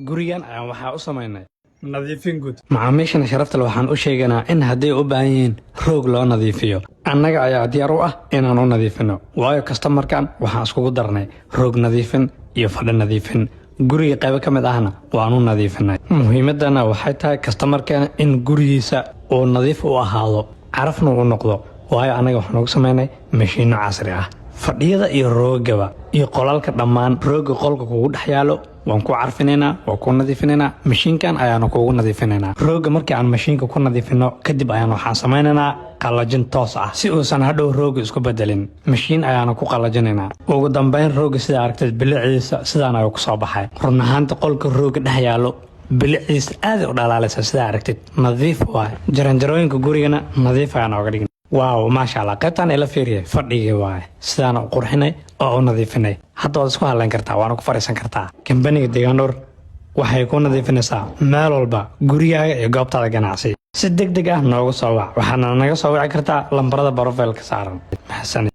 gurigan ayaan waxaa u samaynay nadiifin guud. Macaamiishana sharafta leh waxaan u sheeganaa in hadday u baahan yihiin roog loo nadiifiyo annaga ayaa diyaar u ah inaan u nadiifino, waayo kastamarkan waxaan iskugu darnay roog nadiifin iyo fadhi nadiifin. guriga qayb ka mid ahna waan u nadiifinay. muhiimadana waxay tahay kastamarkan in gurigiisa uu nadiif u ahaado, carafna uu noqdo, waayo annaga waxaan ugu samaynay mashiino casri ah. fadhiyada iyo roogaba iyo qolalka dhammaan rooga qolka kugu dhex yaalo waan ku carfinaynaa, waan ku nadiifinaynaa, mashiinkan ayaanu kugu nadiifinaynaa. rooga markii aan mashiinka ku nadiifino kadib ayaan waxaan samaynaynaa qalajin toos ah si uusan hadhow rooga isku bedelin. mashiin ayaanu ku qalajinaynaa. ugu dambeyn rooga sida aragtid biliciisa sidaan ayuu ku soo baxay. run ahaanta qolka rooga dhex yaalo biliciisa aad u dhalaalaysa sida aragtid, nadiif waay. jaranjarooyinka gurigana nadiif ayaan oga dhignay. waaw maasha allah, qaybtaan ila fiiriyay fadhigii waaye sidaana u qurxinay oo u nadiifinay. hadda waad isku hadlayn kartaa, waana ku fadhiisan kartaa. kambaniga Deegaanur waxay ku nadiifinaysaa meel walba, gurigaaga iyo goobtaada ganacsi. si degdeg ah noogu soo wac, waxaana naga soo wici kartaa lambarada profile-ka saaran. maxsan